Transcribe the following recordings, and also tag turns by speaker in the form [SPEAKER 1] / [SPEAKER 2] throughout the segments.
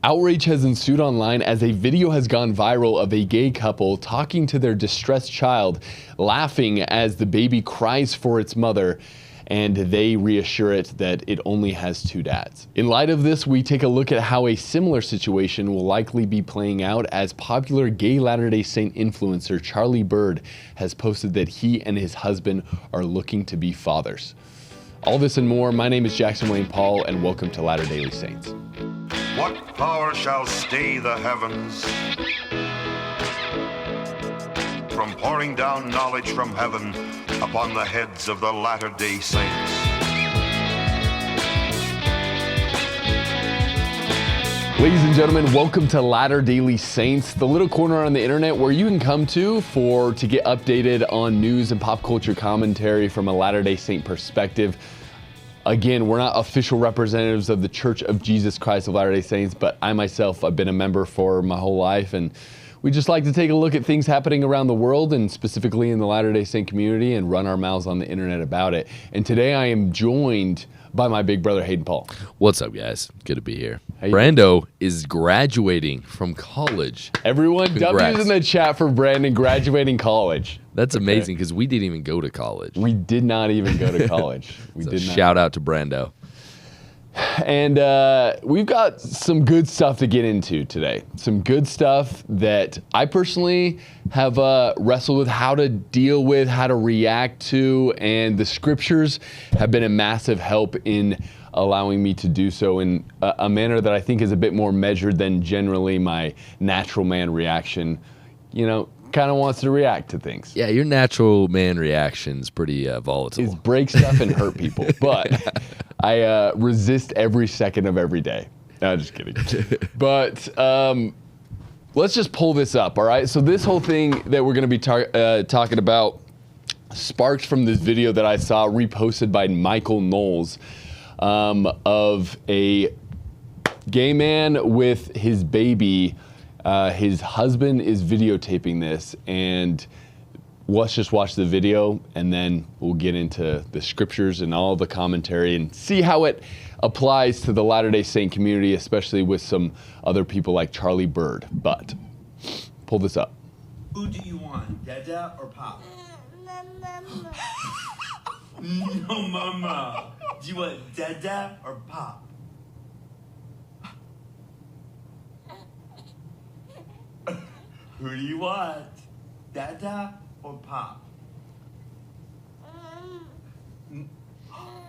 [SPEAKER 1] Outrage has ensued online as a video has gone viral of a gay couple talking to their distressed child, laughing as the baby cries for its mother, and they reassure it that it only has two dads. In light of this, we take a look at how a similar situation will likely be playing out as popular gay Latter-day Saint influencer Charlie Bird has posted that he and his husband are looking to be fathers. All this and more. My name is Jackson Wayne Paul, and welcome to Latter-day Saints.
[SPEAKER 2] What power shall stay the heavens from pouring down knowledge from heaven upon the heads of the Latter-day Saints?
[SPEAKER 1] Ladies and gentlemen, welcome to Latter-day Saints, the little corner on the internet where you can come to get updated on news and pop culture commentary from a Latter-day Saint perspective. Again, we're not official representatives of the Church of Jesus Christ of Latter-day Saints, but I myself have been a member for my whole life, and we just like to take a look at things happening around the world and specifically in the Latter-day Saint community and run our mouths on the internet about it. And today I am joined by my big brother, Hayden Paul.
[SPEAKER 3] What's up, guys? Good to be here. Brando is graduating from college.
[SPEAKER 1] Everyone,
[SPEAKER 3] Congrats.
[SPEAKER 1] W's in the chat for Brandon graduating college.
[SPEAKER 3] That's amazing because we didn't even go to college.
[SPEAKER 1] We did not even go to college.
[SPEAKER 3] Shout out to Brando.
[SPEAKER 1] And we've got some good stuff to get into today. Some good stuff that I personally have wrestled with how to deal with, how to react to, and the scriptures have been a massive help in allowing me to do so in a manner that I think is a bit more measured than generally my natural man reaction, kind of wants to react to things.
[SPEAKER 3] Yeah, your natural man reaction's pretty volatile.
[SPEAKER 1] Is break stuff and hurt people, but I resist every second of every day. No, just kidding. But let's just pull this up, all right? So this whole thing that we're going to be talking about sparked from this video that I saw reposted by Michael Knowles of a gay man with his baby. His husband is videotaping this, and let's just watch the video and then we'll get into the scriptures and all the commentary and see how it applies to the Latter-day Saint community, especially with some other people like Charlie Bird. But pull this up.
[SPEAKER 4] Who do you want, Dada or Pop? No, Mama. Do you want Dada or Pop? Who do you want, Dada or Pop?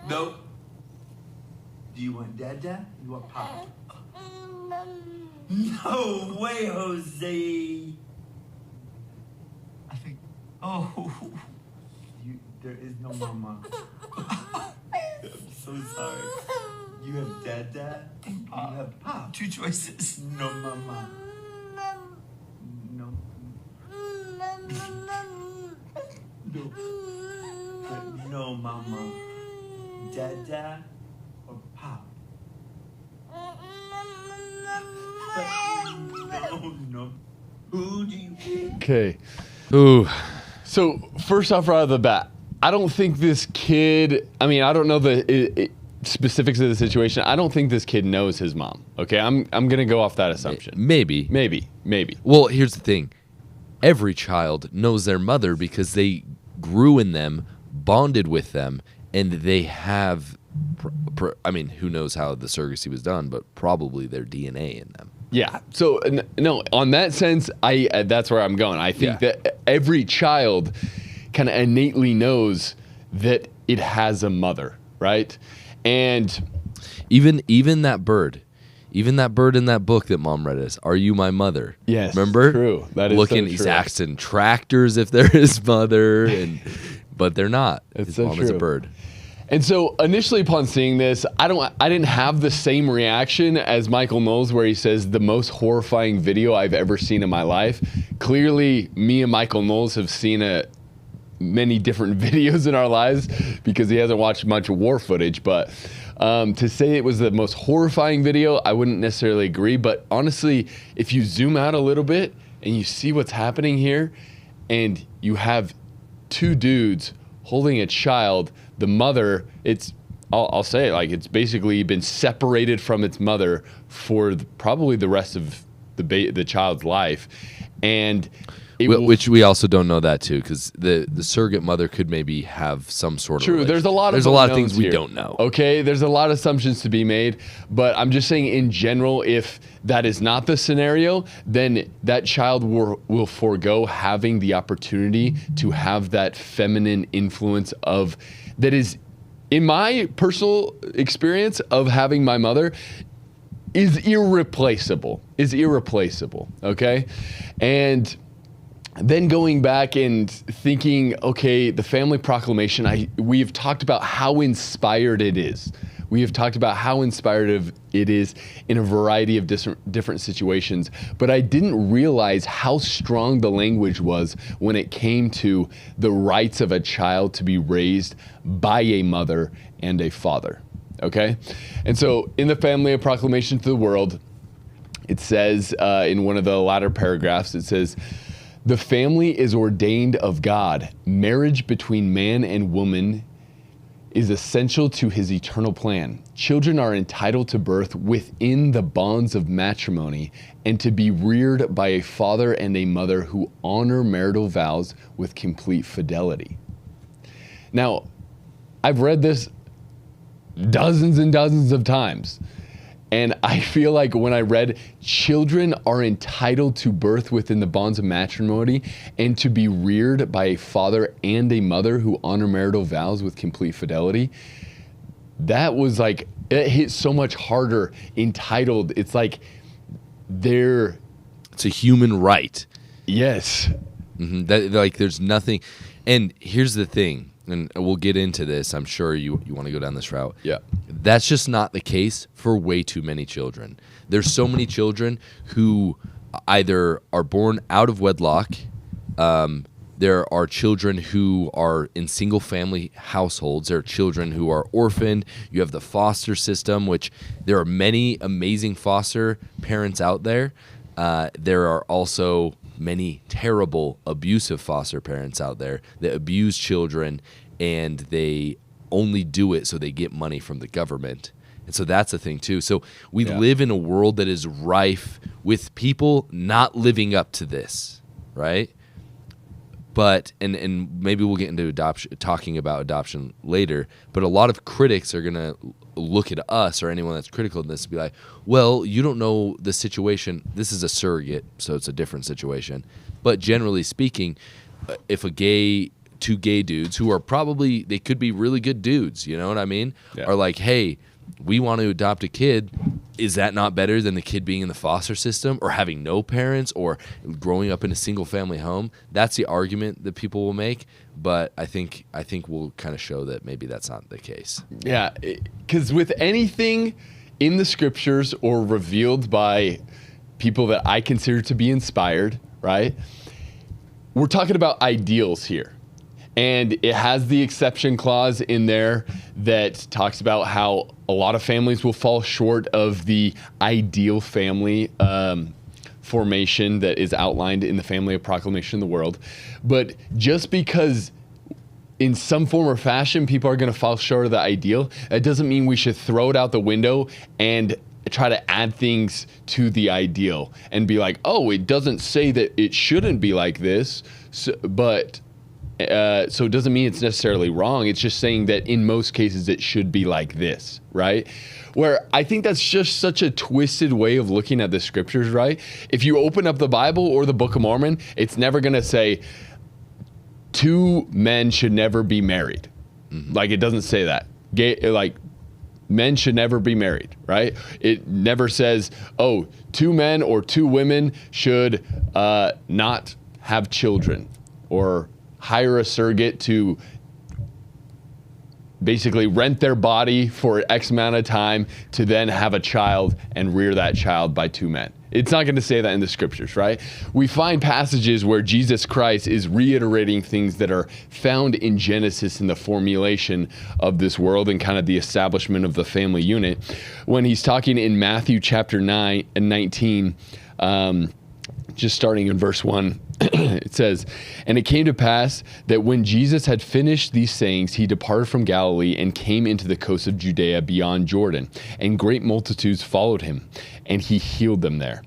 [SPEAKER 4] No. Do you want Dada? You want Pop? No way, Jose. I think. Oh, there is no Mama. I'm so sorry. You have Dada and Pop. You have Pop. Two choices. No Mama. No. No. But no, Mama. Dada or Pop? But no. Who do you think?
[SPEAKER 1] Okay.
[SPEAKER 3] Ooh.
[SPEAKER 1] So first off, right off the bat, I don't think this kid, I don't know the specifics of the situation. I don't think this kid knows his mom. Okay, I'm going to go off that assumption.
[SPEAKER 3] Maybe. Well, here's the thing. Every child knows their mother because they grew in them, bonded with them, and they have, who knows how the surrogacy was done, but probably their DNA in them.
[SPEAKER 1] Yeah. So, no, on that sense, that's where I'm going. I think that every child kind of innately knows that it has a mother, right? And
[SPEAKER 3] even that bird. Even that bird in that book that Mom read us, "Are you my mother?"
[SPEAKER 1] Yes,
[SPEAKER 3] remember?
[SPEAKER 1] True. That is
[SPEAKER 3] looking.
[SPEAKER 1] So
[SPEAKER 3] He's
[SPEAKER 1] true.
[SPEAKER 3] asking tractors if they're his mother, but they're not. His
[SPEAKER 1] so
[SPEAKER 3] mom
[SPEAKER 1] true.
[SPEAKER 3] is a bird.
[SPEAKER 1] And so initially upon seeing this, I didn't have the same reaction as Michael Knowles, where he says the most horrifying video I've ever seen in my life. Clearly, me and Michael Knowles have seen many different videos in our lives because he hasn't watched much war footage, but to say it was the most horrifying video, I wouldn't necessarily agree. But honestly, if you zoom out a little bit and you see what's happening here, and you have two dudes holding a child, the mother, it's I'll say, like, it's basically been separated from its mother for probably the rest of the child's life, and
[SPEAKER 3] which we also don't know that too, because the surrogate mother could maybe have some sort of
[SPEAKER 1] true. There's a lot of
[SPEAKER 3] things we
[SPEAKER 1] here.
[SPEAKER 3] Don't know.
[SPEAKER 1] Okay, there's a lot of assumptions to be made, but I'm just saying in general, if that is not the scenario, then that child will forego having the opportunity to have that feminine influence that is, in my personal experience of having my mother, is irreplaceable. Okay, and then going back and thinking, okay, the family proclamation, we've talked about how inspired it is. We have talked about how inspired it is in a variety of different situations, but I didn't realize how strong the language was when it came to the rights of a child to be raised by a mother and a father, okay? And so in the family proclamation to the world, it says in one of the latter paragraphs, it says, "The family is ordained of God. Marriage between man and woman is essential to his eternal plan. Children are entitled to birth within the bonds of matrimony and to be reared by a father and a mother who honor marital vows with complete fidelity." Now, I've read this dozens and dozens of times, and I feel like when I read children are entitled to birth within the bonds of matrimony and to be reared by a father and a mother who honor marital vows with complete fidelity, that was like, it hit so much harder. Entitled, it's like
[SPEAKER 3] it's a human right.
[SPEAKER 1] Yes.
[SPEAKER 3] Mm-hmm. That, like, there's nothing. And here's the thing, and we'll get into this. I'm sure you want to go down this route.
[SPEAKER 1] Yeah.
[SPEAKER 3] That's just not the case for way too many children. There's so many children who either are born out of wedlock. There are children who are in single-family households. There are children who are orphaned. You have the foster system, which there are many amazing foster parents out there. There are also many terrible, abusive foster parents out there that abuse children, and they only do it so they get money from the government. And so that's a thing too. So we live in a world that is rife with people not living up to this, right? But, and maybe we'll get into talking about adoption later, but a lot of critics are going to look at us or anyone that's critical of this and be like, well, you don't know the situation. This is a surrogate, so it's a different situation. But generally speaking, if two gay dudes who are probably, they could be really good dudes, you know what I mean? Yeah. Are like, hey, we want to adopt a kid. Is that not better than the kid being in the foster system or having no parents or growing up in a single family home? That's the argument that people will make, but I think we'll kind of show that maybe that's not the case. Yeah,
[SPEAKER 1] because with anything in the scriptures or revealed by people that I consider to be inspired, right? We're talking about ideals here. And it has the exception clause in there that talks about how a lot of families will fall short of the ideal family formation that is outlined in the family of proclamation in the world. But just because in some form or fashion people are going to fall short of the ideal, that doesn't mean we should throw it out the window and try to add things to the ideal and be like, oh, it doesn't say that it shouldn't be like this, so it doesn't mean it's necessarily wrong. It's just saying that in most cases it should be like this, right? Where I think that's just such a twisted way of looking at the scriptures, right? If you open up the Bible or the Book of Mormon, it's never going to say two men should never be married. Mm-hmm. Like, it doesn't say that. Men should never be married, right? It never says, oh, two men or two women should not have children, or hire a surrogate to basically rent their body for X amount of time to then have a child and rear that child by two men. It's not going to say that in the scriptures, right? We find passages where Jesus Christ is reiterating things that are found in Genesis in the formulation of this world and kind of the establishment of the family unit. When he's talking in Matthew chapter 9 and 19, just starting in verse 1, It says, "And it came to pass that when Jesus had finished these sayings, he departed from Galilee and came into the coast of Judea beyond Jordan. And great multitudes followed him, and he healed them there.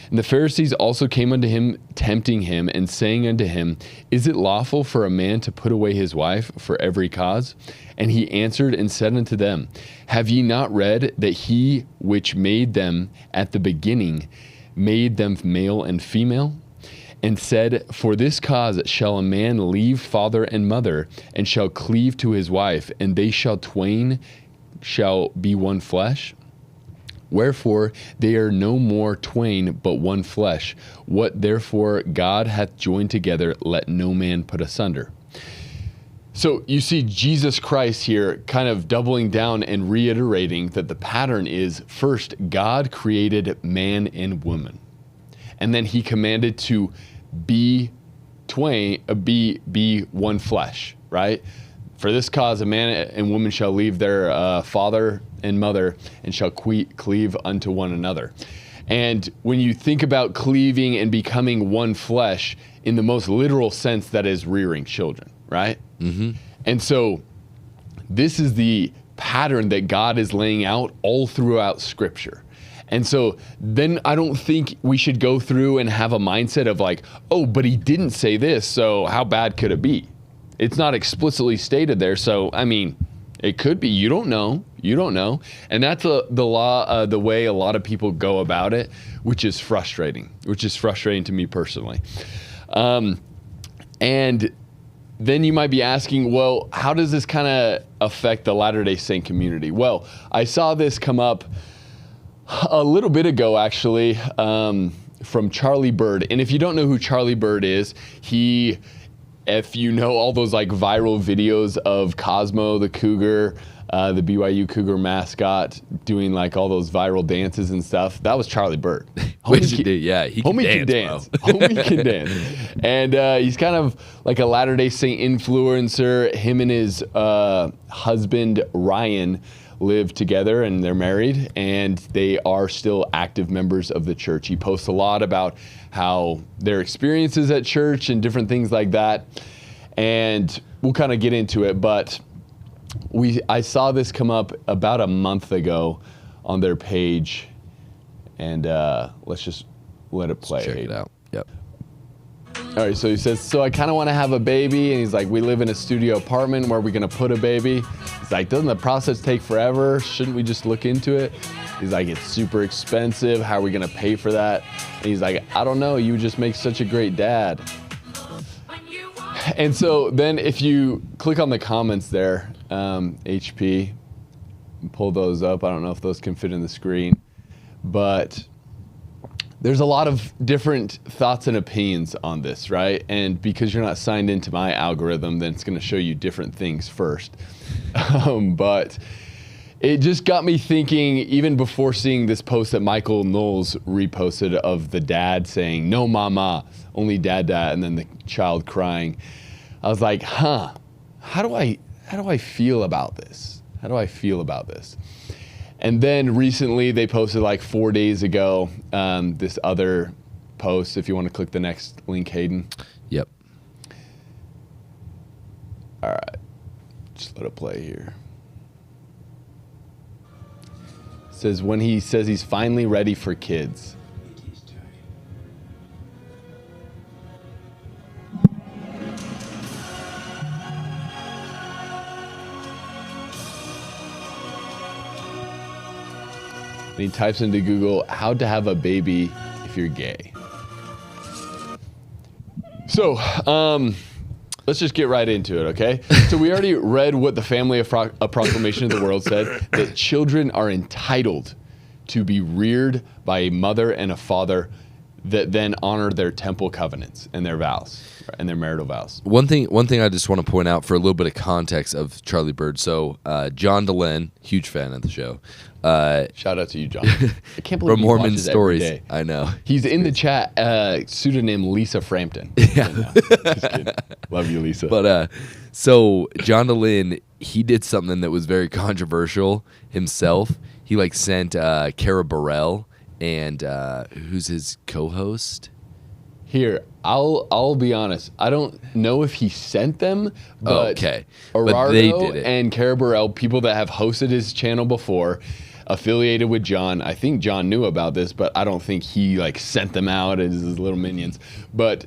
[SPEAKER 1] And the Pharisees also came unto him, tempting him, and saying unto him, Is it lawful for a man to put away his wife for every cause? And he answered and said unto them, Have ye not read that he which made them at the beginning made them male and female? And said, For this cause shall a man leave father and mother, and shall cleave to his wife, and they shall twain shall be one flesh? Wherefore they are no more twain, but one flesh. What therefore God hath joined together, let no man put asunder." So you see Jesus Christ here kind of doubling down and reiterating that the pattern is, first, God created man and woman. And then he commanded to be twain, be one flesh, right? For this cause, a man and woman shall leave their father and mother and shall cleave unto one another. And when you think about cleaving and becoming one flesh, in the most literal sense, that is rearing children, right? Mm-hmm. And so this is the pattern that God is laying out all throughout Scripture. And so then I don't think we should go through and have a mindset of like, oh, but he didn't say this, so how bad could it be? It's not explicitly stated there, so I mean, it could be. You don't know. You don't know. And that's the way a lot of people go about it, which is frustrating to me personally. And then you might be asking, well, how does this kind of affect the Latter-day Saint community? Well, I saw this come up a little bit ago, actually, from Charlie Bird. And if you don't know who Charlie Bird is, if you know all those like viral videos of Cosmo the cougar, the BYU Cougar mascot, doing like all those viral dances and stuff, that was Charlie Bird.
[SPEAKER 3] He can dance.
[SPEAKER 1] Homie can dance. And he's kind of like a Latter-day Saint influencer. Him and his husband, Ryan, live together and they're married, and they are still active members of the church. He posts a lot about how their experiences at church and different things like that. And we'll kind of get into it, but I saw this come up about a month ago on their page, and let's just let it play.
[SPEAKER 3] Check it out. Yep.
[SPEAKER 1] All right, so he says, so I kind of want to have a baby, and he's like, we live in a studio apartment. Where are we going to put a baby? He's like, doesn't the process take forever? Shouldn't we just look into it? He's like, it's super expensive. How are we going to pay for that? And he's like, I don't know. You just make such a great dad. And so then if you click on the comments there, HP, pull those up. I don't know if those can fit in the screen, but there's a lot of different thoughts and opinions on this, right? And because you're not signed into my algorithm, then it's going to show you different things first. But it just got me thinking, even before seeing this post that Michael Knowles reposted of the dad saying, no mama, only dad, and then the child crying. I was like, how do I feel about this? How do I feel about this? And then recently they posted like 4 days ago, this other post, if you want to click the next link, Hayden.
[SPEAKER 3] Yep.
[SPEAKER 1] All right, just let it play here. It says, when he says he's finally ready for kids. And he types into Google, how to have a baby if you're gay. So, let's just get right into it, okay? So we already read what the family of a proclamation of the world said, that children are entitled to be reared by a mother and a father that then honor their temple covenants and their vows and their marital vows.
[SPEAKER 3] One thing I just want to point out for a little bit of context of Charlie Bird. So John Delenn, huge fan of the show.
[SPEAKER 1] Shout out to you, John. I can't believe
[SPEAKER 3] from
[SPEAKER 1] he
[SPEAKER 3] Mormon
[SPEAKER 1] watches
[SPEAKER 3] Stories.
[SPEAKER 1] every day.
[SPEAKER 3] I know.
[SPEAKER 1] He's in the chat, pseudonym Lisa Frampton.
[SPEAKER 3] Yeah.
[SPEAKER 1] Just kidding. Love you, Lisa.
[SPEAKER 3] But so John Delenn, he did something that was very controversial himself. He like sent Cara Burrell and who's his co-host?
[SPEAKER 1] Here, I'll be honest. I don't know if he sent them, but
[SPEAKER 3] Okay.
[SPEAKER 1] Arardo
[SPEAKER 3] But they did it.
[SPEAKER 1] and Carabarel, people that have hosted his channel before, affiliated with John. I think John knew about this, but I don't think he like sent them out as his little minions. But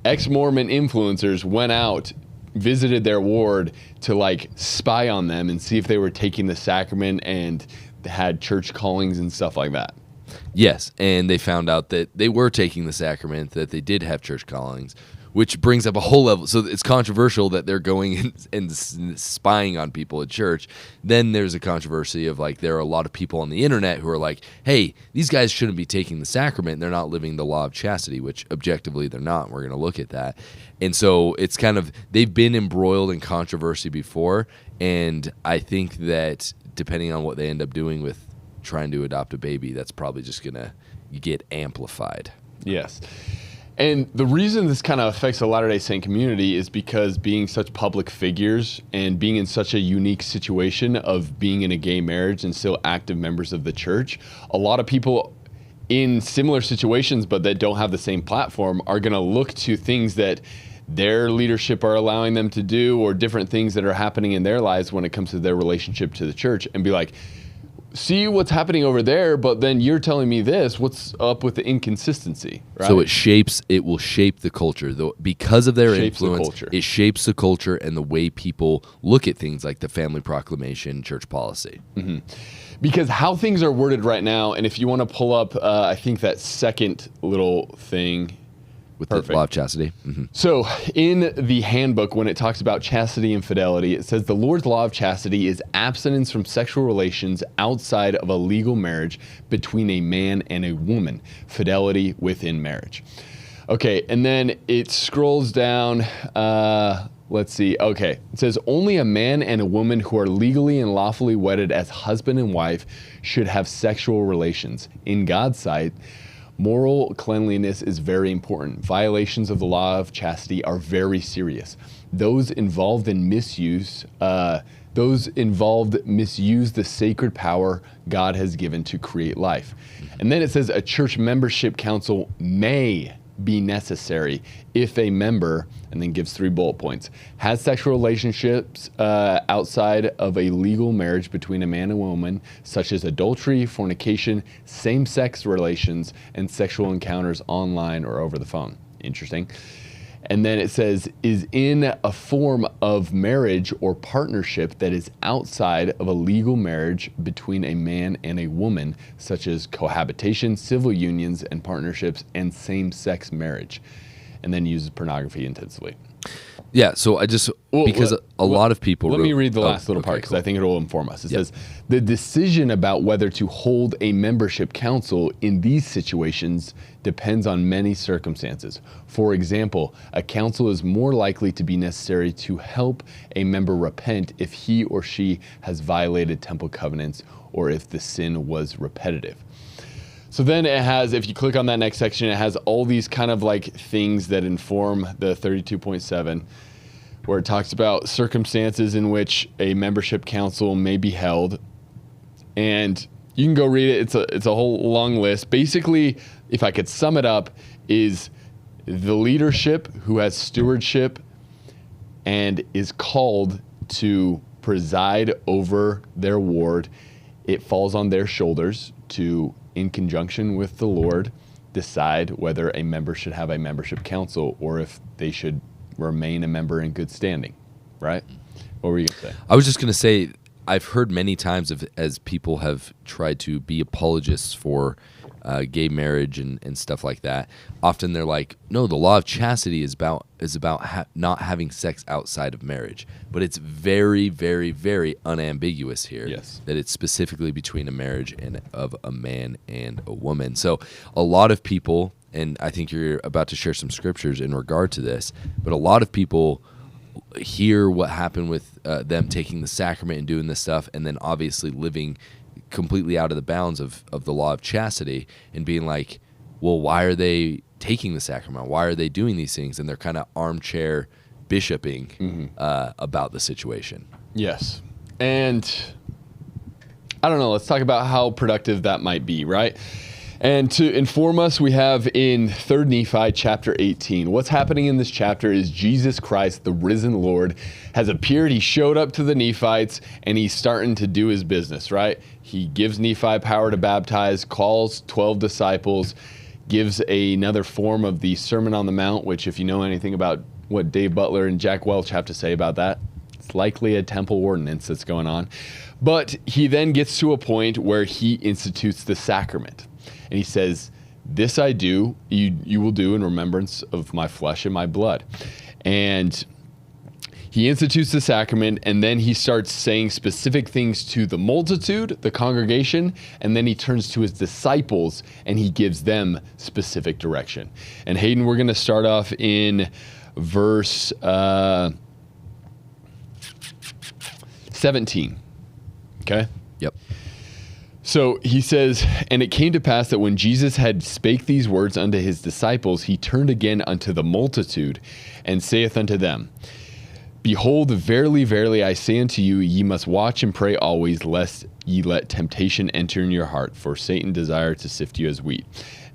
[SPEAKER 1] ex-Mormon influencers went out, visited their ward to like spy on them and see if they were taking the sacrament and had church callings and stuff like that.
[SPEAKER 3] Yes, and they found out that they were taking the sacrament, that they did have church callings, which brings up a whole level. So it's controversial that they're going and spying on people at church. Then there's a controversy of like there are a lot of people on the internet who are like, hey, these guys shouldn't be taking the sacrament. They're not living the law of chastity, which objectively they're not. We're going to look at that. And so it's kind of, they've been embroiled in controversy before. And I think that depending on what they end up doing with trying to adopt a baby, that's probably just going to get amplified.
[SPEAKER 1] Yes. And the reason this kind of affects the Latter-day Saint community is because being such public figures and being in such a unique situation of being in a gay marriage and still active members of the church, a lot of people in similar situations but that don't have the same platform are going to look to things that their leadership are allowing them to do or different things that are happening in their lives when it comes to their relationship to the church and be like, see what's happening over there, but then you're telling me this. What's up with the inconsistency? Right?
[SPEAKER 3] So it will shape the culture. Though, because of their
[SPEAKER 1] Shapes the
[SPEAKER 3] influence,
[SPEAKER 1] culture.
[SPEAKER 3] it shapes the culture and the way people look at things like the family proclamation, church policy.
[SPEAKER 1] Because how things are worded right now, and if you want to pull up, I think that second little thing.
[SPEAKER 3] With
[SPEAKER 1] Perfect.
[SPEAKER 3] the law of chastity.
[SPEAKER 1] So in the handbook, when it talks about chastity and fidelity, it says the Lord's law of chastity is abstinence from sexual relations outside of a legal marriage between a man and a woman, fidelity within marriage. Okay, and then it scrolls down. Let's see. Okay, it says only a man and a woman who are legally and lawfully wedded as husband and wife should have sexual relations. In God's sight, moral cleanliness is very important. Violations of the law of chastity are very serious. Those involved misuse the sacred power God has given to create life. And then it says a church membership council may be necessary if a member, and then gives 3 bullet points, has sexual relationships outside of a legal marriage between a man and woman, such as adultery, fornication, same-sex relations, and sexual encounters online or over the phone. Interesting. And then it says, is in a form of marriage or partnership that is outside of a legal marriage between a man and a woman, such as cohabitation, civil unions and partnerships, and same-sex marriage. And then uses pornography intensively.
[SPEAKER 3] Yeah, so because a lot of people...
[SPEAKER 1] Let me read the last little part because I think it will inform us. It says, the decision about whether to hold a membership council in these situations depends on many circumstances. For example, a council is more likely to be necessary to help a member repent if he or she has violated temple covenants or if the sin was repetitive. So then it has, if you click on that next section, it has all these kind of like things that inform the 32.7, where it talks about circumstances in which a membership council may be held. And you can go read it. It's a whole long list. Basically, if I could sum it up, is the leadership who has stewardship and is called to preside over their ward. It falls on their shoulders to, in conjunction with the Lord, decide whether a member should have a membership council or if they should remain a member in good standing, right? What were you going to say?
[SPEAKER 3] I was just going to say, I've heard many times as people have tried to be apologists for gay marriage and stuff like that. Often they're like, no, the law of chastity is about not having sex outside of marriage. But it's very, very, very unambiguous here.
[SPEAKER 1] Yes.
[SPEAKER 3] That it's specifically between a marriage and of a man and a woman. So a lot of people, and I think you're about to share some scriptures in regard to this, but a lot of people hear what happened with them taking the sacrament and doing this stuff, and then obviously living completely out of the bounds of the law of chastity and being like, well, why are they taking the sacrament? Why are they doing these things? And they're kind of armchair bishoping about the situation.
[SPEAKER 1] Yes. And I don't know, let's talk about how productive that might be, right? And to inform us, we have in 3 Nephi chapter 18. What's happening in this chapter is Jesus Christ, the risen Lord, has appeared. He showed up to the Nephites, and he's starting to do his business, right? He gives Nephi power to baptize, calls 12 disciples, gives another form of the Sermon on the Mount, which if you know anything about what Dave Butler and Jack Welch have to say about that, it's likely a temple ordinance that's going on. But he then gets to a point where he institutes the sacrament. And he says, this I do, you will do in remembrance of my flesh and my blood. And he institutes the sacrament, and then he starts saying specific things to the multitude, the congregation, and then he turns to his disciples and he gives them specific direction. And Hayden, we're going to start off in verse 17. Okay?
[SPEAKER 3] Yep.
[SPEAKER 1] So he says, and it came to pass that when Jesus had spake these words unto his disciples, he turned again unto the multitude and saith unto them, Behold, verily, verily, I say unto you, ye must watch and pray always, lest ye let temptation enter in your heart, for Satan desireth to sift you as wheat.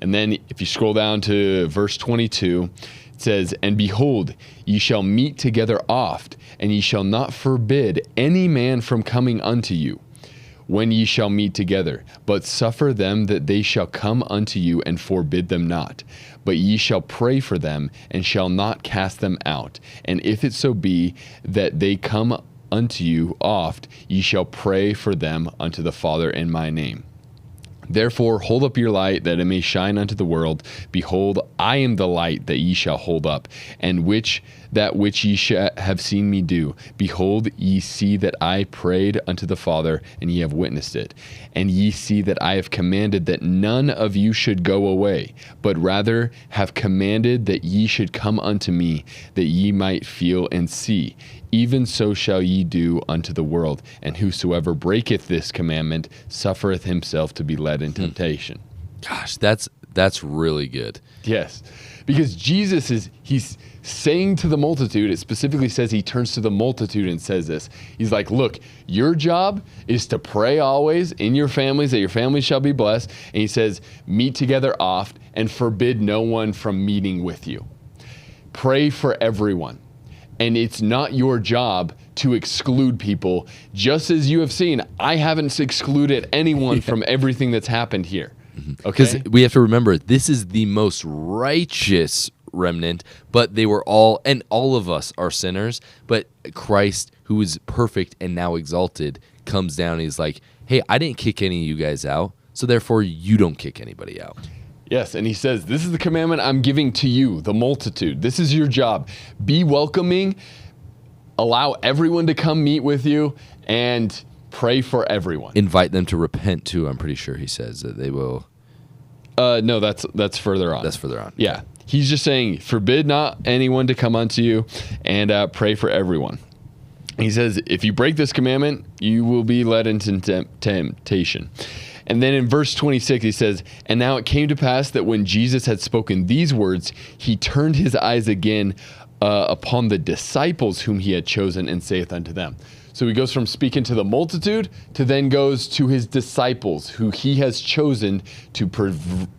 [SPEAKER 1] And then if you scroll down to verse 22, it says, And behold, ye shall meet together oft, and ye shall not forbid any man from coming unto you, when ye shall meet together, but suffer them that they shall come unto you, and forbid them not. But ye shall pray for them, and shall not cast them out. And if it so be that they come unto you oft, ye shall pray for them unto the Father in my name. Therefore hold up your light, that it may shine unto the world. Behold, I am the light that ye shall hold up, and that which ye have seen me do. Behold, ye see that I prayed unto the Father, and ye have witnessed it. And ye see that I have commanded that none of you should go away, but rather have commanded that ye should come unto me, that ye might feel and see. Even so shall ye do unto the world. And whosoever breaketh this commandment suffereth himself to be led in temptation.
[SPEAKER 3] Gosh, that's really good.
[SPEAKER 1] Yes, because Jesus he's saying to the multitude, it specifically says he turns to the multitude and says this. He's like, look, your job is to pray always in your families, that your families shall be blessed. And he says, meet together oft and forbid no one from meeting with you. Pray for everyone. And it's not your job to exclude people. Just as you have seen, I haven't excluded anyone from everything that's happened here.
[SPEAKER 3] Because
[SPEAKER 1] Okay?
[SPEAKER 3] we have to remember, this is the most righteous remnant, but they were all, and all of us are sinners, but Christ, who is perfect and now exalted, comes down and he's like, hey, I didn't kick any of you guys out, so therefore you don't kick anybody out.
[SPEAKER 1] Yes, and he says, this is the commandment I'm giving to you, the multitude. This is your job. Be welcoming, allow everyone to come meet with you, and pray for everyone.
[SPEAKER 3] Invite them to repent too, I'm pretty sure he says that they will.
[SPEAKER 1] No, that's further on.
[SPEAKER 3] That's further on.
[SPEAKER 1] Yeah. He's just saying, forbid not anyone to come unto you, and pray for everyone. He says, if you break this commandment, you will be led into temptation. And then in verse 26, he says, And now it came to pass that when Jesus had spoken these words, he turned his eyes again upon the disciples whom he had chosen, and saith unto them. So he goes from speaking to the multitude to then goes to his disciples who he has chosen to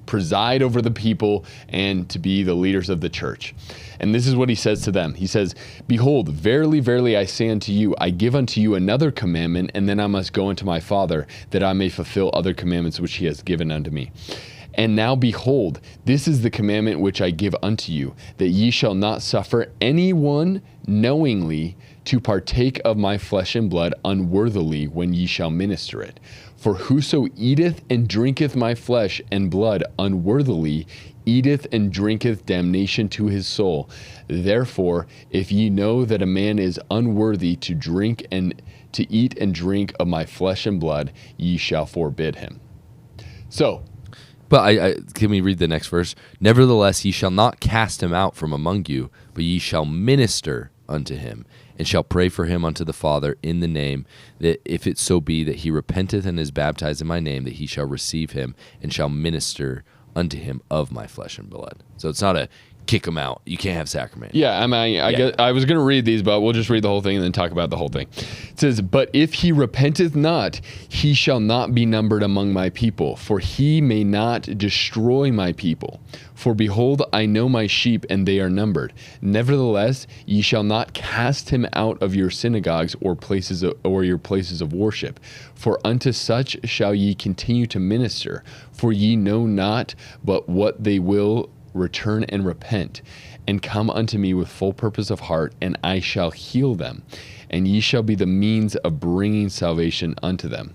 [SPEAKER 1] preside over the people and to be the leaders of the church. And this is what he says to them. He says, Behold, verily, verily, I say unto you, I give unto you another commandment, and then I must go unto my Father, that I may fulfill other commandments which he has given unto me. And now behold, this is the commandment which I give unto you, that ye shall not suffer anyone knowingly to partake of my flesh and blood unworthily when ye shall minister it. For whoso eateth and drinketh my flesh and blood unworthily eateth and drinketh damnation to his soul. Therefore, if ye know that a man is unworthy to drink and to eat and drink of my flesh and blood, ye shall forbid him. So,
[SPEAKER 3] but I can we read the next verse? Nevertheless, ye shall not cast him out from among you, but ye shall minister unto him, and shall pray for him unto the Father in the name, that if it so be that he repenteth and is baptized in my name, that he shall receive him, and shall minister unto him of my flesh and blood. So it's not a kick them out. You can't have sacrament.
[SPEAKER 1] Yeah, I guess I was going to read these, but we'll just read the whole thing and then talk about the whole thing. It says, "But if he repenteth not, he shall not be numbered among my people, for he may not destroy my people. For behold, I know my sheep, and they are numbered. Nevertheless, ye shall not cast him out of your synagogues or your places of worship. For unto such shall ye continue to minister. For ye know not but what they will return and repent, and come unto me with full purpose of heart, and I shall heal them, and ye shall be the means of bringing salvation unto them."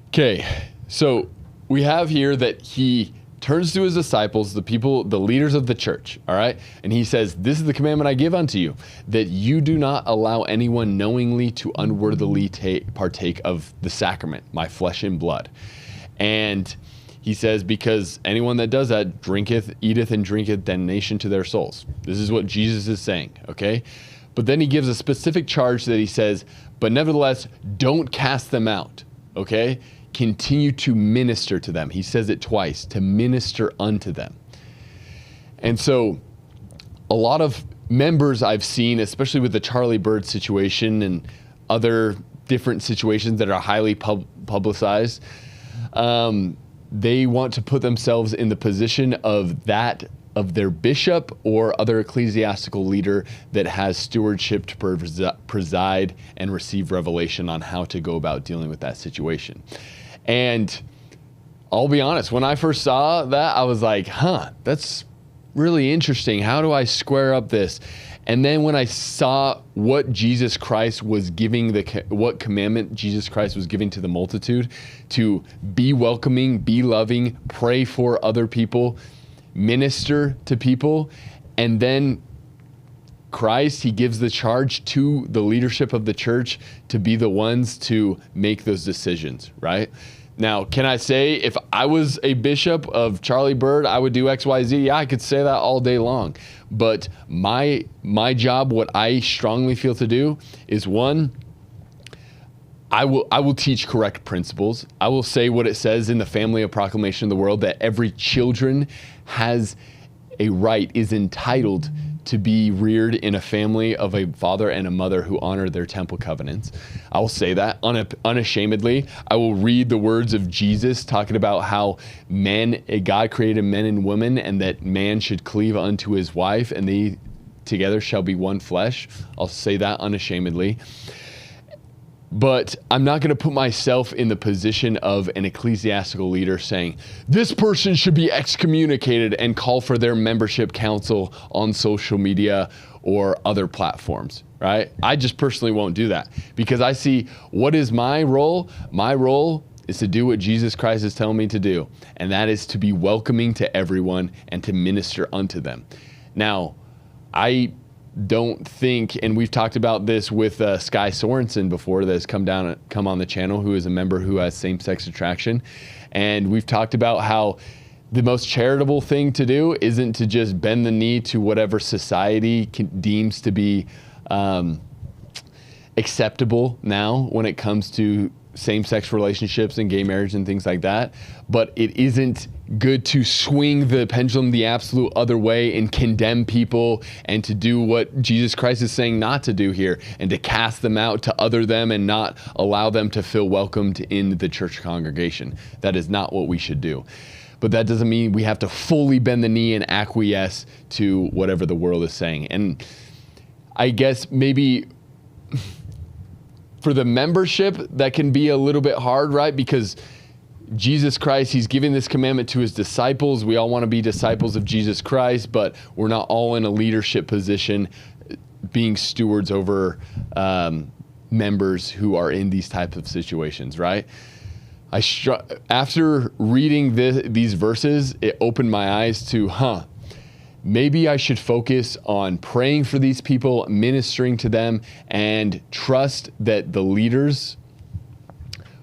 [SPEAKER 1] Okay, so we have here that he turns to his disciples, the people, the leaders of the church, all right? And he says, "This is the commandment I give unto you, that you do not allow anyone knowingly to unworthily partake of the sacrament, my flesh and blood." And he says, because anyone that does that eateth and drinketh damnation to their souls. This is what Jesus is saying, okay? But then he gives a specific charge that he says, but nevertheless, don't cast them out, okay? Continue to minister to them. He says it twice, to minister unto them. And so a lot of members I've seen, especially with the Charlie Bird situation and other different situations that are highly publicized, they want to put themselves in the position of their bishop or other ecclesiastical leader that has stewardship to preside and receive revelation on how to go about dealing with that situation. And I'll be honest, when I first saw that, I was like, that's really interesting. How do I square up this? And then when I saw what Jesus Christ was giving, what commandment Jesus Christ was giving to the multitude, to be welcoming, be loving, pray for other people, minister to people, and then Christ, he gives the charge to the leadership of the church to be the ones to make those decisions, right? Now, can I say if I was a bishop of Charlie Bird, I would do X, Y, Z? Yeah, I could say that all day long. But my job, what I strongly feel to do is, one, I will teach correct principles. I will say what it says in the family of proclamation of the world, that every children has a right, is entitled to be reared in a family of a father and a mother who honor their temple covenants. I will say that unashamedly. I will read the words of Jesus talking about how God created men and women, and that man should cleave unto his wife, and they together shall be one flesh. I'll say that unashamedly. But I'm not going to put myself in the position of an ecclesiastical leader saying, this person should be excommunicated, and call for their membership council on social media or other platforms, right? I just personally won't do that, because I see, what is my role? My role is to do what Jesus Christ is telling me to do, and that is to be welcoming to everyone and to minister unto them. Now, I don't think, and we've talked about this with Sky Sorensen before, that has come on the channel, who is a member who has same-sex attraction, and we've talked about how the most charitable thing to do isn't to just bend the knee to whatever society deems to be acceptable now when it comes to same-sex relationships and gay marriage and things like that. But it isn't good to swing the pendulum the absolute other way and condemn people, and to do what Jesus Christ is saying not to do here, and to cast them out, to other them, and not allow them to feel welcomed in the church congregation. That is not what we should do. But that doesn't mean we have to fully bend the knee and acquiesce to whatever the world is saying. And I guess maybe for the membership, that can be a little bit hard, right? Because Jesus Christ, he's giving this commandment to his disciples. We all want to be disciples of Jesus Christ, but we're not all in a leadership position being stewards over members who are in these types of situations, right? After reading these verses, it opened my eyes to, maybe I should focus on praying for these people, ministering to them, and trust that the leaders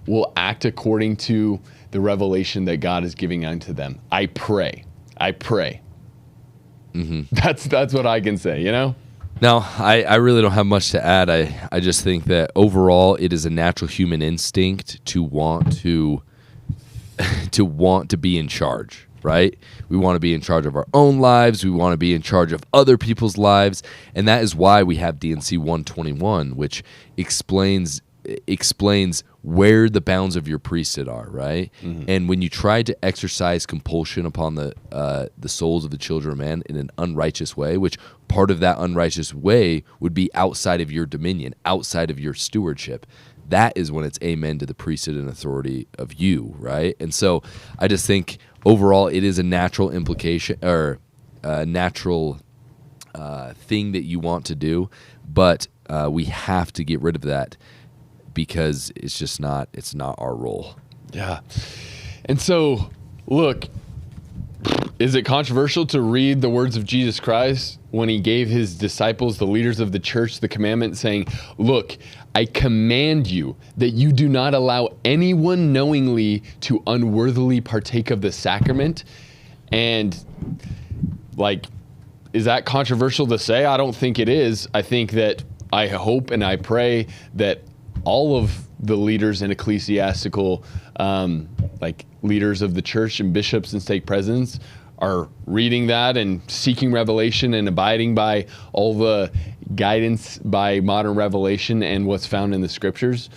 [SPEAKER 1] will act according to the revelation that God is giving unto them. I pray. Mm-hmm. That's what I can say, you know?
[SPEAKER 3] No, I really don't have much to add. I just think that overall it is a natural human instinct to want to be in charge, right? We want to be in charge of our own lives. We want to be in charge of other people's lives. And that is why we have D&C 121, which explains where the bounds of your priesthood are, right? And when you try to exercise compulsion upon the souls of the children of man in an unrighteous way, which part of that unrighteous way would be outside of your dominion, outside of your stewardship, that is when it's amen to the priesthood and authority of you, right? And so I just think overall it is a natural implication or a natural thing that you want to do, but we have to get rid of that because it's not our role.
[SPEAKER 1] Yeah. And so, look, is it controversial to read the words of Jesus Christ when he gave his disciples, the leaders of the church, the commandment saying, look, I command you that you do not allow anyone knowingly to unworthily partake of the sacrament? And like, is that controversial to say? I don't think it is. I think that I hope and I pray that all of the leaders and ecclesiastical, leaders of the church and bishops and stake presidents are reading that and seeking revelation and abiding by all the guidance by modern revelation and what's found in the scriptures.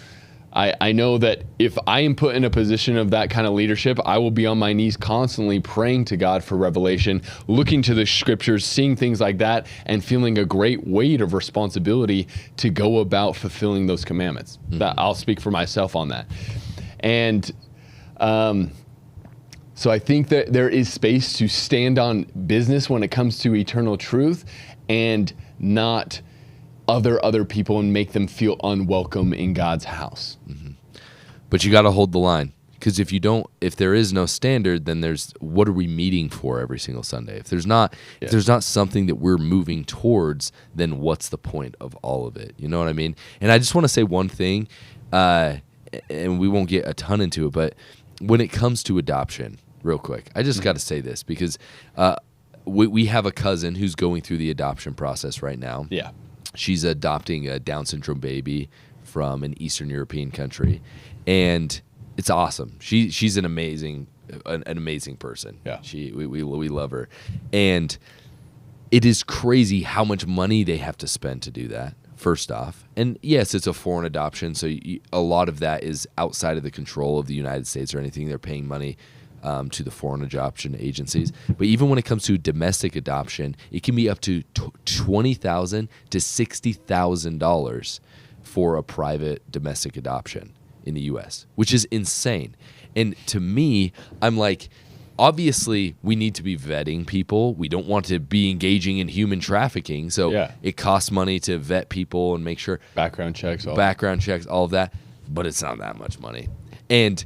[SPEAKER 1] I know that if I am put in a position of that kind of leadership, I will be on my knees constantly praying to God for revelation, looking to the scriptures, seeing things like that, and feeling a great weight of responsibility to go about fulfilling those commandments. That I'll speak for myself on that. And so I think that there is space to stand on business when it comes to eternal truth and not other people and make them feel unwelcome in God's house.
[SPEAKER 3] But you got to hold the line, because if there is no standard, then what are we meeting for every single Sunday? If there's not something that we're moving towards, then what's the point of all of it? You know what I mean? And I just want to say one thing, and we won't get a ton into it, but when it comes to adoption, real quick, I just got to say this because we have a cousin who's going through the adoption process right now. Yeah. She's adopting a Down syndrome baby from an Eastern European country, and it's awesome. She's an amazing person. Yeah, we love her, and it is crazy how much money they have to spend to do that. First off, and yes, it's a foreign adoption, so a lot of that is outside of the control of the United States or anything. They're paying money to the foreign adoption agencies. But even when it comes to domestic adoption, it can be up to $20,000 to $60,000 for a private domestic adoption in the U.S., which is insane. And to me, I'm like, obviously, we need to be vetting people. We don't want to be engaging in human trafficking. So it costs money to vet people and make sure.
[SPEAKER 1] Background checks,
[SPEAKER 3] all of that. But it's not that much money. And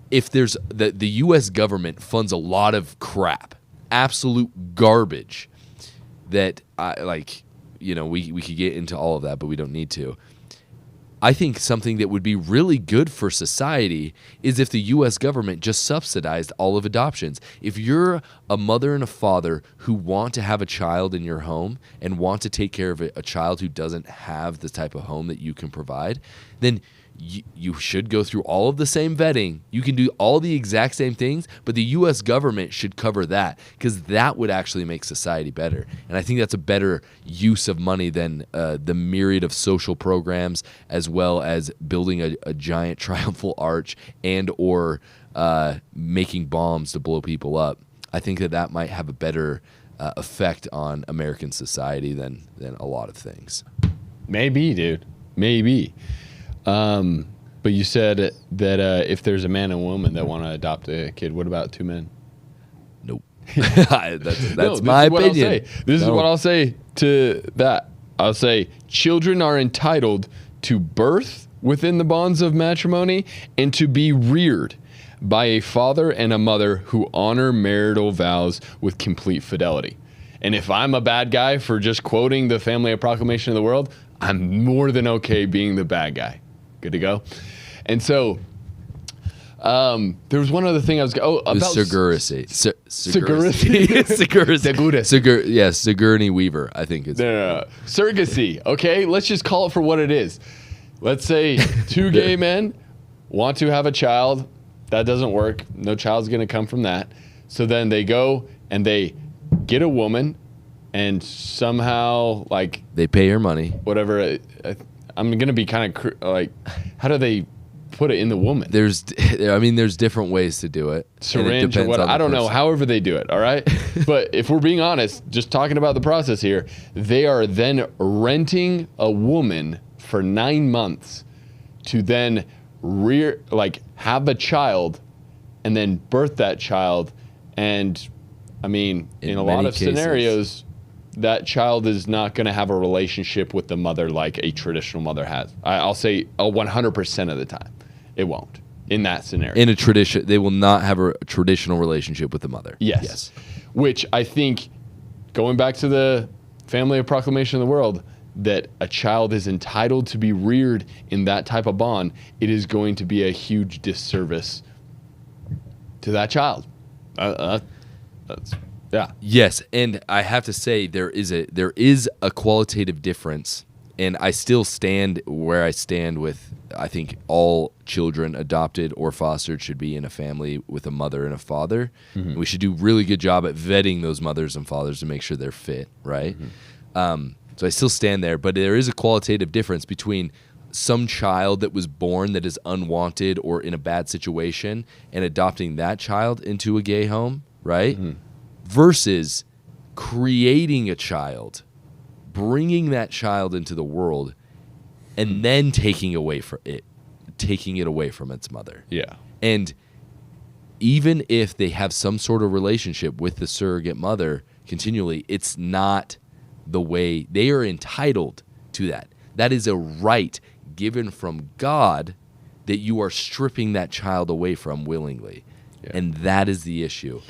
[SPEAKER 3] if there's the U.S. government funds a lot of crap, absolute garbage that we could get into all of that, but we don't need to. I think something that would be really good for society is if the U.S. government just subsidized all of adoptions. If you're a mother and a father who want to have a child in your home and want to take care of a child who doesn't have the type of home that you can provide, then you should go through all of the same vetting. You can do all the exact same things, but the U.S. government should cover that because that would actually make society better. And I think that's a better use of money than the myriad of social programs, as well as building a giant triumphal arch and or making bombs to blow people up. I think that might have a better effect on American society than a lot of things.
[SPEAKER 1] Maybe, dude. Maybe. But you said that if there's a man and woman that want to adopt a kid, what about two men?
[SPEAKER 3] Nope. that's my opinion.
[SPEAKER 1] This is what I'll say to that. I'll say children are entitled to birth within the bonds of matrimony and to be reared by a father and a mother who honor marital vows with complete fidelity. And if I'm a bad guy for just quoting the family of proclamation of the world, I'm more than okay being the bad guy. Good to go. And so there was one other thing I was about
[SPEAKER 3] Sigourney Weaver, I think it's
[SPEAKER 1] no. Surrogacy. Okay, let's just call it for what it is. Let's say two gay men want to have a child. That doesn't work. No child's going to come from that. So then they go and they get a woman, and somehow, like,
[SPEAKER 3] They pay her money.
[SPEAKER 1] whatever. I'm gonna be kind of like, how do they put it in the woman?
[SPEAKER 3] There's different ways to do it. And it
[SPEAKER 1] Syringe or
[SPEAKER 3] depends
[SPEAKER 1] what?
[SPEAKER 3] on the
[SPEAKER 1] I don't know.
[SPEAKER 3] person.
[SPEAKER 1] However they do it. All right. But if we're being honest, just talking about the process here, they are then renting a woman for 9 months to then have a child and then birth that child. And I mean, in a lot
[SPEAKER 3] many
[SPEAKER 1] of
[SPEAKER 3] cases.
[SPEAKER 1] scenarios, that child is not going to have a relationship with the mother like a traditional mother has. I'll say 100% of the time, it won't in that scenario.
[SPEAKER 3] In a tradition, they will not have a traditional relationship with the mother.
[SPEAKER 1] Yes. Which I think, going back to the family of proclamation of the world, that a child is entitled to be reared in that type of bond, it is going to be a huge disservice to that child. Yeah.
[SPEAKER 3] Yes, and I have to say there is a qualitative difference, and I still stand where I stand with, I think all children adopted or fostered should be in a family with a mother and a father. Mm-hmm. We should do a really good job at vetting those mothers and fathers to make sure they're fit, right? Mm-hmm. So I still stand there, but there is a qualitative difference between some child that was born that is unwanted or in a bad situation and adopting that child into a gay home, right? Mm-hmm. Versus creating a child, bringing that child into the world, and then taking it away from its mother.
[SPEAKER 1] Yeah.
[SPEAKER 3] And even if they have some sort of relationship with the surrogate mother continually, it's not the way they are entitled to that. That is a right given from God that you are stripping that child away from willingly. Yeah. And that is the issue.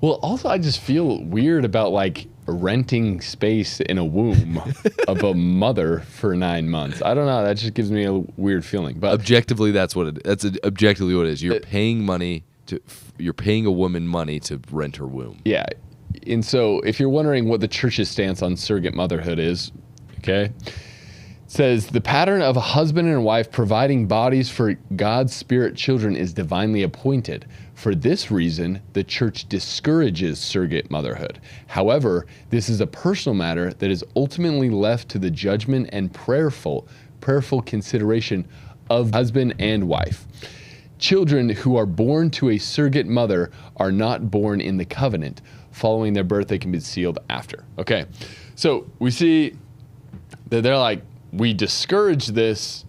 [SPEAKER 1] Well, also, I just feel weird about like renting space in a womb of a mother for 9 months. I don't know. That just gives me a weird feeling. But
[SPEAKER 3] objectively, that's objectively what it is. You're paying a woman money to rent her womb.
[SPEAKER 1] Yeah. And so if you're wondering what the church's stance on surrogate motherhood is, okay, it says the pattern of a husband and wife providing bodies for God's spirit children is divinely appointed. For this reason, the church discourages surrogate motherhood. However, this is a personal matter that is ultimately left to the judgment and prayerful consideration of husband and wife. Children who are born to a surrogate mother are not born in the covenant. Following their birth, they can be sealed after. Okay, so we see that they're like, we discourage this,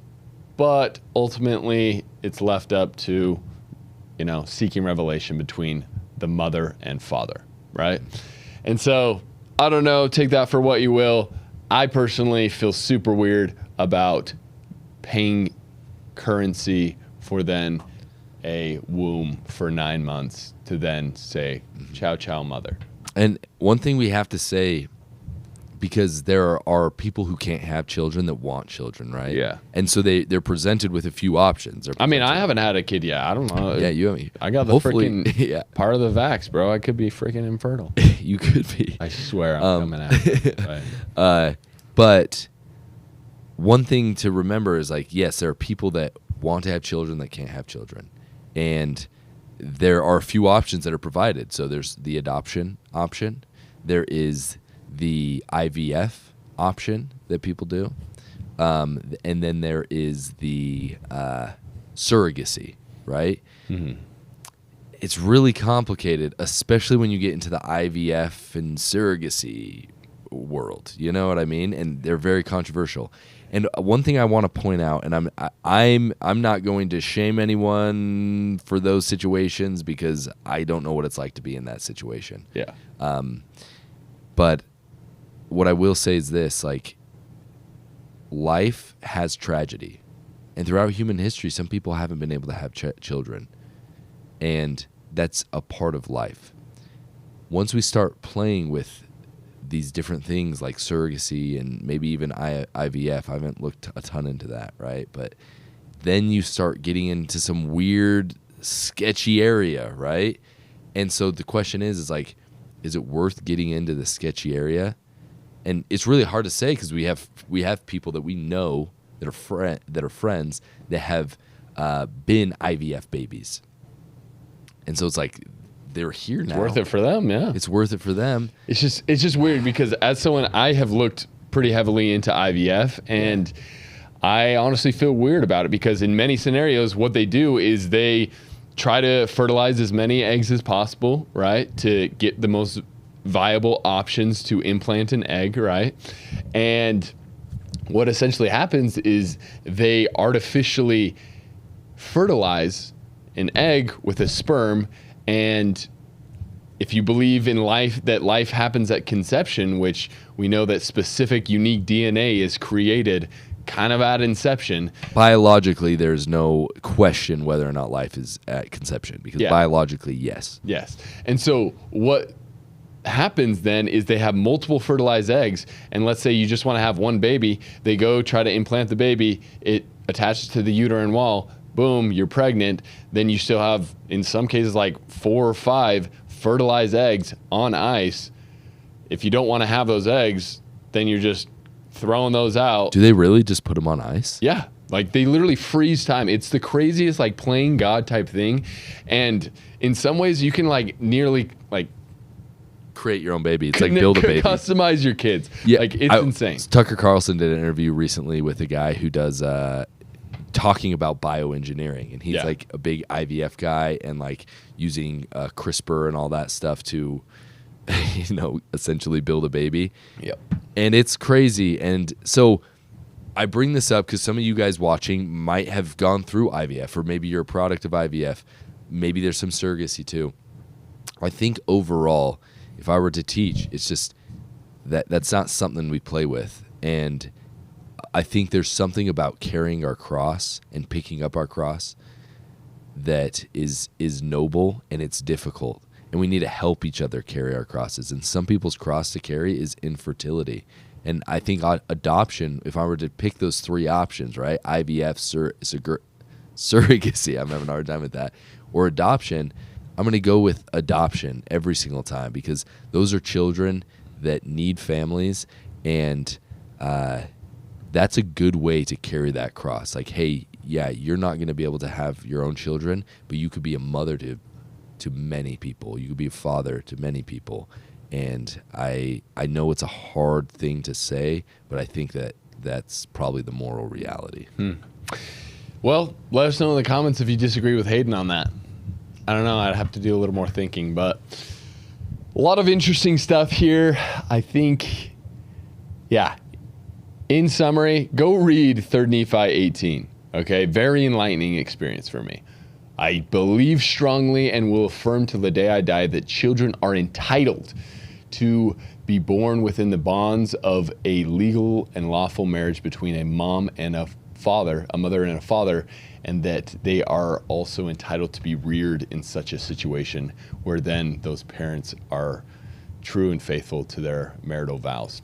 [SPEAKER 1] but ultimately it's left up to, seeking revelation between the mother and father, right? And so, I don't know, take that for what you will. I personally feel super weird about paying currency for then a womb for 9 months to then say, chow chow mother.
[SPEAKER 3] And one thing we have to say, because there are people who can't have children that want children, right?
[SPEAKER 1] Yeah.
[SPEAKER 3] And so they're presented with a few options.
[SPEAKER 1] I mean, I haven't had a kid yet. I don't know.
[SPEAKER 3] Yeah, you haven't.
[SPEAKER 1] I got the freaking part of the vax, bro. I could be freaking infertile.
[SPEAKER 3] You could be.
[SPEAKER 1] I swear I'm coming out.
[SPEAKER 3] But one thing to remember is, like, yes, there are people that want to have children that can't have children. And there are a few options that are provided. So there's the adoption option. There is the IVF option that people do. And then there is the surrogacy, right? Mm-hmm. It's really complicated, especially when you get into the IVF and surrogacy world. You know what I mean? And they're very controversial. And one thing I want to point out, and I'm not going to shame anyone for those situations because I don't know what it's like to be in that situation.
[SPEAKER 1] Yeah.
[SPEAKER 3] But what I will say is this, like, life has tragedy. And throughout human history, some people haven't been able to have children. And that's a part of life. Once we start playing with these different things like surrogacy and maybe even IVF, I haven't looked a ton into that, right? But then you start getting into some weird, sketchy area, right? And so the question is like, is it worth getting into the sketchy area? And it's really hard to say because we have people that we know that are friends that have been IVF babies, and so it's like they're here now.
[SPEAKER 1] It's worth it for them, yeah.
[SPEAKER 3] It's worth it for them.
[SPEAKER 1] It's just weird because as someone, I have looked pretty heavily into IVF, and I honestly feel weird about it because in many scenarios, what they do is they try to fertilize as many eggs as possible, right, to get the most viable options to implant an egg, right? And what essentially happens is they artificially fertilize an egg with a sperm, and if you believe in life, that life happens at conception, which we know that specific unique DNA is created kind of at inception.
[SPEAKER 3] Biologically, there's no question whether or not life is at conception, because biologically, yes.
[SPEAKER 1] Yes. And so what happens then is they have multiple fertilized eggs, and let's say you just want to have one baby, they go try to implant the baby, it attaches to the uterine wall, boom, you're pregnant, then you still have, in some cases, like 4 or 5 fertilized eggs on ice. If you don't want to have those eggs, then you're just throwing those out.
[SPEAKER 3] Do they really just put them on ice?
[SPEAKER 1] Yeah. Like they literally freeze time. It's the craziest like playing God type thing. And in some ways you can like nearly like
[SPEAKER 3] create your own baby. It's like build a baby.
[SPEAKER 1] Customize your kids.
[SPEAKER 3] Yeah,
[SPEAKER 1] like it's insane.
[SPEAKER 3] Tucker Carlson did an interview recently with a guy who does talking about bioengineering, and he's like a big IVF guy and like using CRISPR and all that stuff to essentially build a baby.
[SPEAKER 1] Yep.
[SPEAKER 3] And it's crazy. And so I bring this up because some of you guys watching might have gone through IVF, or maybe you're a product of IVF. Maybe there's some surrogacy too. I think overall, if I were to teach, it's just that's not something we play with. And I think there's something about carrying our cross and picking up our cross that is noble, and it's difficult. And we need to help each other carry our crosses. And some people's cross to carry is infertility. And I think adoption, if I were to pick those 3 options, right? IVF, surrogacy, I'm having a hard time with that, or adoption, I'm going to go with adoption every single time, because those are children that need families, and that's a good way to carry that cross. Like, hey, yeah, you're not going to be able to have your own children, but you could be a mother to many people. You could be a father to many people. And I know it's a hard thing to say, but I think that's probably the moral reality.
[SPEAKER 1] Well, let us know in the comments if you disagree with Hayden on that. I don't know. I'd have to do a little more thinking, but a lot of interesting stuff here. I think, yeah. In summary, go read 3 Nephi 18. Okay, very enlightening experience for me. I believe strongly and will affirm till the day I die that children are entitled to be born within the bonds of a legal and lawful marriage between a mom and a father, a mother and a father, and that they are also entitled to be reared in such a situation where then those parents are true and faithful to their marital vows.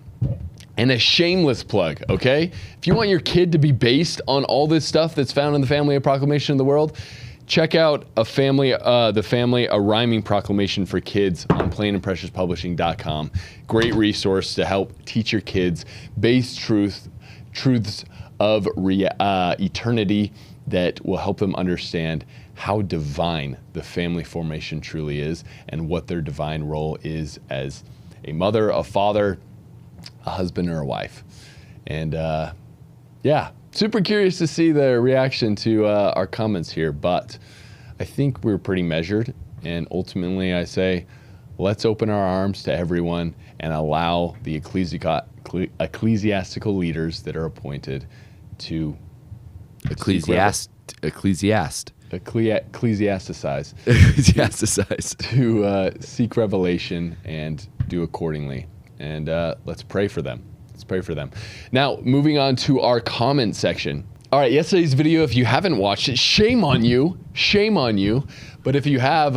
[SPEAKER 1] And a shameless plug, okay? If you want your kid to be based on all this stuff that's found in the Family of Proclamation of the World, check out A Rhyming Proclamation for Kids on plainandpreciouspublishing.com. Great resource to help teach your kids base truths of eternity that will help them understand how divine the family formation truly is and what their divine role is as a mother, a father, a husband, or a wife. And yeah, super curious to see the reaction to our comments here, but I think we're pretty measured. And ultimately I say, let's open our arms to everyone and allow the ecclesiastical leaders that are appointed to
[SPEAKER 3] ecclesiasticize
[SPEAKER 1] to seek revelation and do accordingly. And let's pray for them. Let's pray for them. Now, moving on to our comment section. All right, yesterday's video, if you haven't watched it, shame on you. Shame on you. But if you have,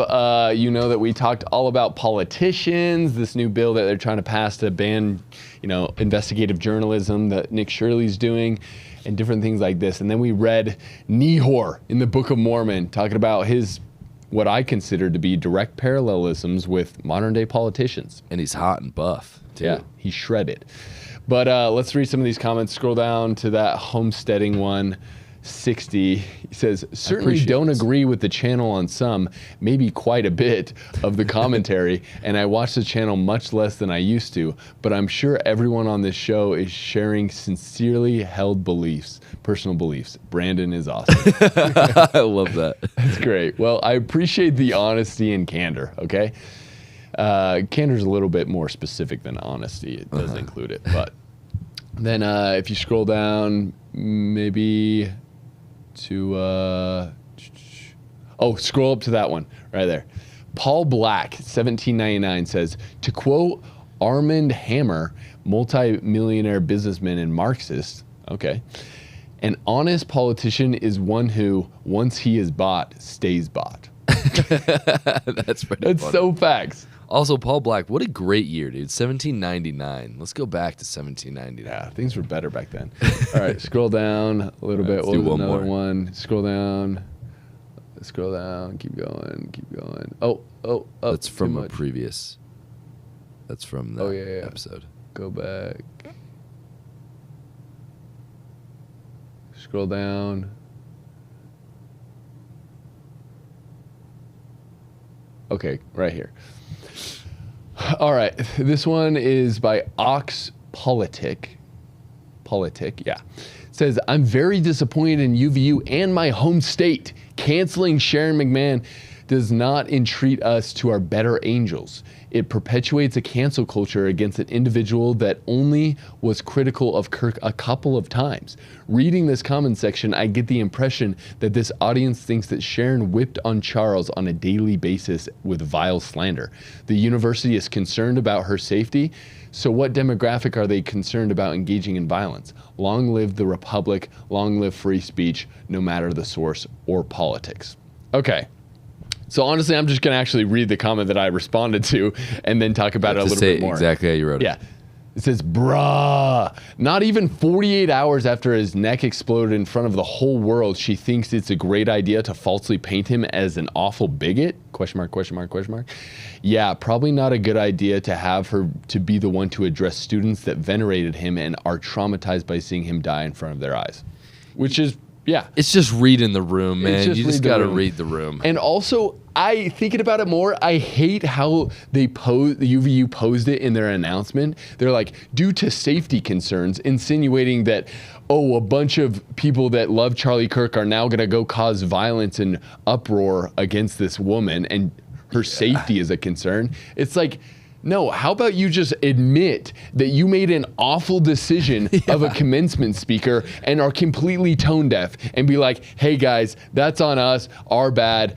[SPEAKER 1] you know that we talked all about politicians, this new bill that they're trying to pass to ban, investigative journalism that Nick Shirley's doing, and different things like this. And then we read Nehor in the Book of Mormon, talking about his, what I consider to be direct parallelisms with modern day politicians.
[SPEAKER 3] And he's hot and buff, too.
[SPEAKER 1] Yeah, he's shredded. But let's read some of these comments. Scroll down to that homesteading one. 60. He says, certainly don't agree with the channel on some, maybe quite a bit of the commentary, and I watch the channel much less than I used to, but I'm sure everyone on this show is sharing sincerely held beliefs, personal beliefs. Brandon is awesome.
[SPEAKER 3] I love that.
[SPEAKER 1] That's great. Well, I appreciate the honesty and candor, okay? Candor's a little bit more specific than honesty. It does include it, but then if you scroll down, maybe to scroll up to that one right there. Paul Black, 1799 says, to quote Armand Hammer, multi-millionaire businessman and Marxist, okay, an honest politician is one who, once he is bought, stays bought.
[SPEAKER 3] That's funny.
[SPEAKER 1] So facts.
[SPEAKER 3] Also, Paul Black, what a great year, dude. 1799. Let's go back to 1799.
[SPEAKER 1] Yeah, things were better back then. All right, scroll down a little bit.
[SPEAKER 3] Let's
[SPEAKER 1] What
[SPEAKER 3] do
[SPEAKER 1] was
[SPEAKER 3] one
[SPEAKER 1] another
[SPEAKER 3] more.
[SPEAKER 1] one? Scroll down. Keep going. Oh,
[SPEAKER 3] That's
[SPEAKER 1] too
[SPEAKER 3] from a
[SPEAKER 1] much.
[SPEAKER 3] previous. That's from that
[SPEAKER 1] yeah.
[SPEAKER 3] episode.
[SPEAKER 1] Go back. Scroll down. Okay, right here. All right, this one is by Ox Politic. Yeah. It says, I'm very disappointed in UVU and my home state. Canceling Sharon McMahon does not entreat us to our better angels. It perpetuates a cancel culture against an individual that only was critical of Kirk a couple of times. Reading this comment section, I get the impression that this audience thinks that Sharon whipped on Charles on a daily basis with vile slander. The university is concerned about her safety, so what demographic are they concerned about engaging in violence? Long live the Republic, long live free speech, no matter the source or politics. Okay. So honestly, I'm just going to actually read the comment that I responded to and then talk about it a little bit more.
[SPEAKER 3] Exactly how you wrote it.
[SPEAKER 1] Yeah. It says, bruh, not even 48 hours after his neck exploded in front of the whole world, she thinks it's a great idea to falsely paint him as an awful bigot? ? Yeah, probably not a good idea to have her to be the one to address students that venerated him and are traumatized by seeing him die in front of their eyes. Which is, yeah.
[SPEAKER 3] It's just reading the room, man. You just got to
[SPEAKER 1] room.
[SPEAKER 3] read the room.
[SPEAKER 1] And also, thinking about it more, I hate how the UVU posed it in their announcement. They're like, due to safety concerns, insinuating that, a bunch of people that love Charlie Kirk are now going to go cause violence and uproar against this woman, and her safety is a concern. It's like, no, how about you just admit that you made an awful decision of a commencement speaker and are completely tone deaf and be like, hey guys, that's on us, our bad.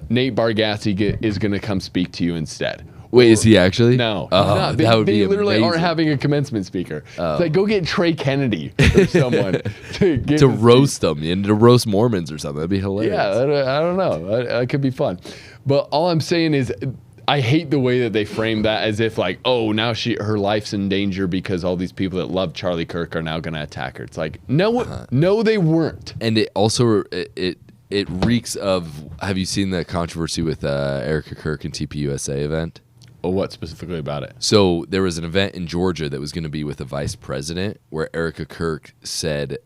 [SPEAKER 1] Nate Bargatze is going to come speak to you instead.
[SPEAKER 3] Wait, is he actually?
[SPEAKER 1] No.
[SPEAKER 3] Oh, that would be
[SPEAKER 1] They literally
[SPEAKER 3] amazing.
[SPEAKER 1] aren't having a commencement speaker. It's like, go get Trey Kennedy or someone
[SPEAKER 3] to roast them and to roast Mormons or something. That'd be hilarious.
[SPEAKER 1] Yeah, I don't know. That could be fun. But all I'm saying is, I hate the way that they frame that as if like, now her life's in danger because all these people that love Charlie Kirk are now going to attack her. It's like, no, they weren't.
[SPEAKER 3] And it also it reeks of. Have you seen the controversy with Erica Kirk and TPUSA event?
[SPEAKER 1] Oh, what specifically about it?
[SPEAKER 3] So there was an event in Georgia that was going to be with the vice president where Erica Kirk said,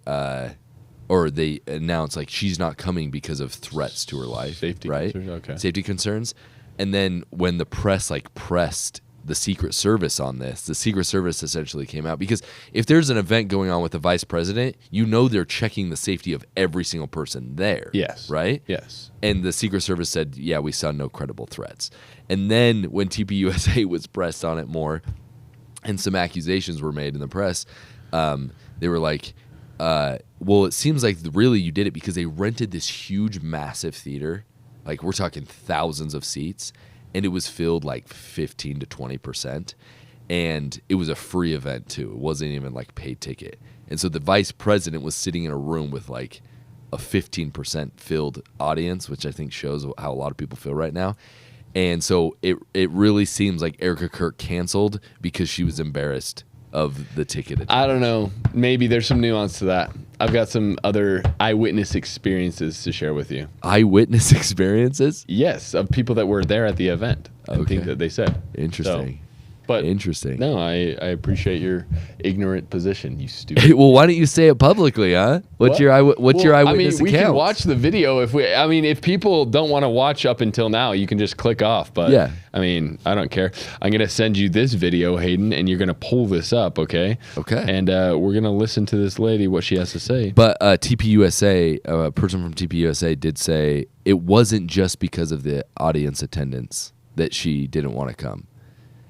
[SPEAKER 3] or they announced like she's not coming because of threats to her life.
[SPEAKER 1] Safety
[SPEAKER 3] right?
[SPEAKER 1] concerns, okay.
[SPEAKER 3] Safety concerns. And then when the press pressed the Secret Service on this, the Secret Service essentially came out. Because if there's an event going on with the vice president, they're checking the safety of every single person there.
[SPEAKER 1] Yes.
[SPEAKER 3] Right?
[SPEAKER 1] Yes.
[SPEAKER 3] And the Secret Service said, yeah, we saw no credible threats. And then when TPUSA was pressed on it more and some accusations were made in the press, they were like, well, it seems like really you did it because they rented this huge, massive theater. Like we're talking thousands of seats, and it was filled like 15 to 20%. And it was a free event too. It wasn't even like paid ticket. And so the vice president was sitting in a room with like a 15% filled audience, which I think shows how a lot of people feel right now. And so it really seems like Erica Kirk canceled because she was embarrassed of the ticket.
[SPEAKER 1] I don't know. Maybe there's some nuance to that. I've got some other eyewitness experiences to share with you.
[SPEAKER 3] Eyewitness experiences?
[SPEAKER 1] Yes, of people that were there at the event. I
[SPEAKER 3] Okay.
[SPEAKER 1] think that they said.
[SPEAKER 3] Interesting.
[SPEAKER 1] But
[SPEAKER 3] interesting.
[SPEAKER 1] No, I appreciate your ignorant position, you stupid.
[SPEAKER 3] Well, why don't you say it publicly, huh? What's your eyewitness account?
[SPEAKER 1] We can watch the video if people don't want to watch up until now, you can just click off. But
[SPEAKER 3] yeah.
[SPEAKER 1] I mean, I don't care. I'm gonna send you this video, Hayden, and you're gonna pull this up, okay?
[SPEAKER 3] Okay.
[SPEAKER 1] And we're gonna listen to this lady, what she has to say.
[SPEAKER 3] But TPUSA, a person from TPUSA did say it wasn't just because of the audience attendance that she didn't want to come.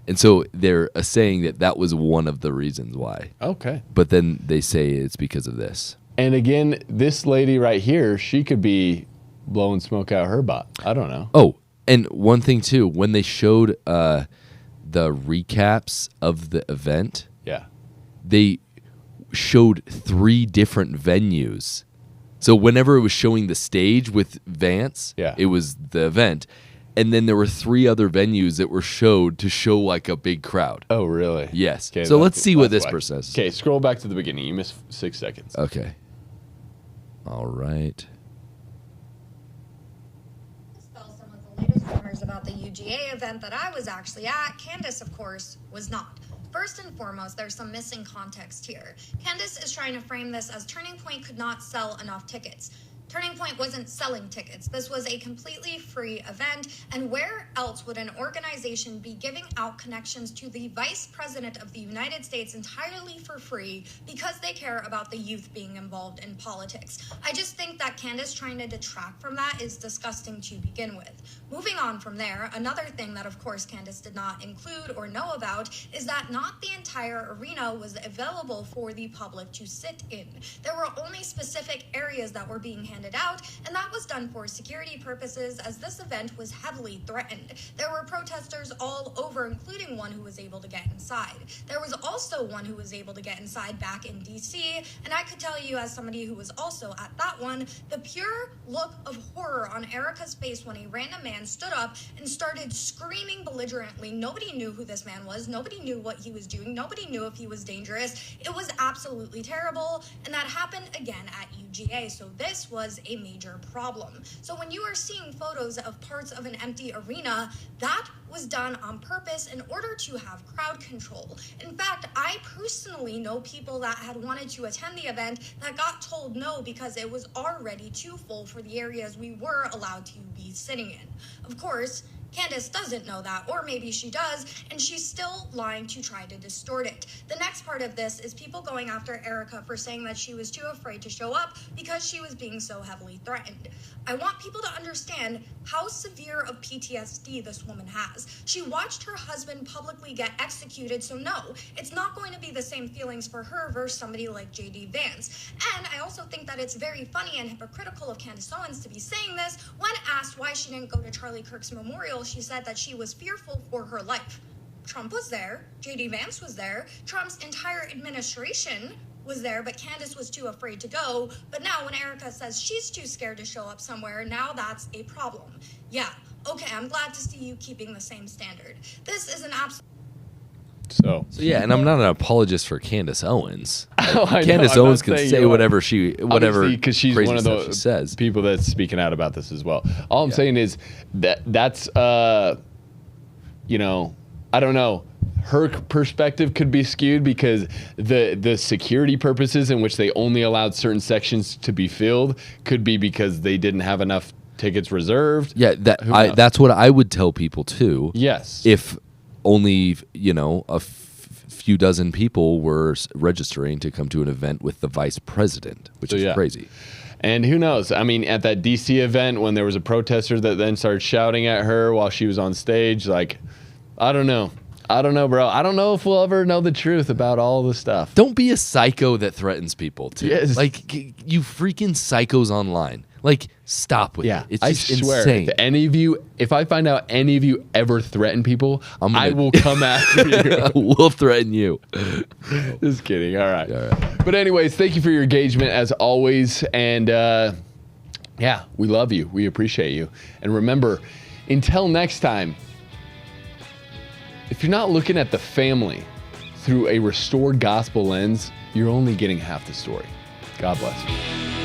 [SPEAKER 3] And so they're saying that was one of the reasons why.
[SPEAKER 1] Okay.
[SPEAKER 3] But then they say it's because of this.
[SPEAKER 1] And again, this lady right here, she could be blowing smoke out her butt. I don't know.
[SPEAKER 3] Oh, and one thing too, when they showed the recaps of the event,
[SPEAKER 1] yeah,
[SPEAKER 3] they showed 3 different venues. So whenever it was showing the stage with Vance,
[SPEAKER 1] yeah,
[SPEAKER 3] it was the event. And then there were 3 other venues that were showed to show like a big crowd.
[SPEAKER 1] Oh, really?
[SPEAKER 3] Yes.
[SPEAKER 1] Okay,
[SPEAKER 3] so let's see what this person says.
[SPEAKER 1] Okay, scroll back to the beginning. You missed 6 seconds.
[SPEAKER 3] Okay. All right.
[SPEAKER 5] Dispel some of the latest rumors about the UGA event that I was actually at. Candace, of course, was not. First and foremost, there's some missing context here. Candace is trying to frame this as Turning Point could not sell enough tickets. Turning Point wasn't selling tickets. This was a completely free event, and where else would an organization be giving out connections to the Vice President of the United States entirely for free because they care about the youth being involved in politics? I just think that Candace trying to detract from that is disgusting to begin with. Moving on from there, another thing that of course Candace did not include or know about is that not the entire arena was available for the public to sit in. There were only specific areas that were being handed out, and that was done for security purposes as this event was heavily threatened. There were protesters all over, including one who was able to get inside. There was also one who was able to get inside back in DC, and I could tell you as somebody who was also at that one, the pure look of horror on Erica's face when a random man stood up and started screaming belligerently. Nobody knew who this man was. Nobody knew what he was doing. Nobody knew if he was dangerous. It was absolutely terrible, and that happened again at UGA, so this was a major problem. So when you are seeing photos of parts of an empty arena, that was done on purpose in order to have crowd control. In fact, I personally know people that had wanted to attend the event that got told no because it was already too full for the areas we were allowed to be sitting in. Of course, Candace doesn't know that, or maybe she does, and she's still lying to try to distort it. The next part of this is people going after Erica for saying that she was too afraid to show up because she was being so heavily threatened. I want people to understand how severe of PTSD this woman has. She watched her husband publicly get executed, so no, it's not going to be the same feelings for her versus somebody like J.D. Vance. And I also think that it's very funny and hypocritical of Candace Owens to be saying this. When asked why she didn't go to Charlie Kirk's memorial, she said that she was fearful for her life. Trump was there, J.D. Vance was there, Trump's entire administration was there, but Candace was too afraid to go. But now when Erica says she's too scared to show up somewhere, now that's a problem. Yeah, okay, I'm glad to see you keeping the same standard. This is an absolute...
[SPEAKER 1] So
[SPEAKER 3] yeah, and I'm not an apologist for Candace Owens.
[SPEAKER 1] I
[SPEAKER 3] Candace
[SPEAKER 1] know,
[SPEAKER 3] Owens can say whatever
[SPEAKER 1] because she's
[SPEAKER 3] crazy
[SPEAKER 1] one of
[SPEAKER 3] stuff
[SPEAKER 1] the
[SPEAKER 3] she says.
[SPEAKER 1] people that's speaking out about this as well. All I'm saying is that's you know, I don't know. Her perspective could be skewed because the security purposes in which they only allowed certain sections to be filled could be because they didn't have enough tickets reserved.
[SPEAKER 3] Yeah, that's what I would tell people too.
[SPEAKER 1] Yes.
[SPEAKER 3] If only, you know, a few dozen people were registering to come to an event with the vice president, which is crazy.
[SPEAKER 1] And who knows? I mean, at that DC event when there was a protester that then started shouting at her while she was on stage, like, I don't know. I don't know, bro. I don't know if we'll ever know the truth about all this stuff.
[SPEAKER 3] Don't be a psycho that threatens people, too.
[SPEAKER 1] Yes.
[SPEAKER 3] Like, you freaking psychos online. Like, stop with it. It's just
[SPEAKER 1] I swear,
[SPEAKER 3] insane.
[SPEAKER 1] if I find out any of you ever threaten people, I will come after you.
[SPEAKER 3] We'll threaten you.
[SPEAKER 1] Just kidding. All right. But anyways, thank you for your engagement as always. And yeah, we love you. We appreciate you. And remember, until next time, if you're not looking at the family through a restored gospel lens, you're only getting half the story. God bless you.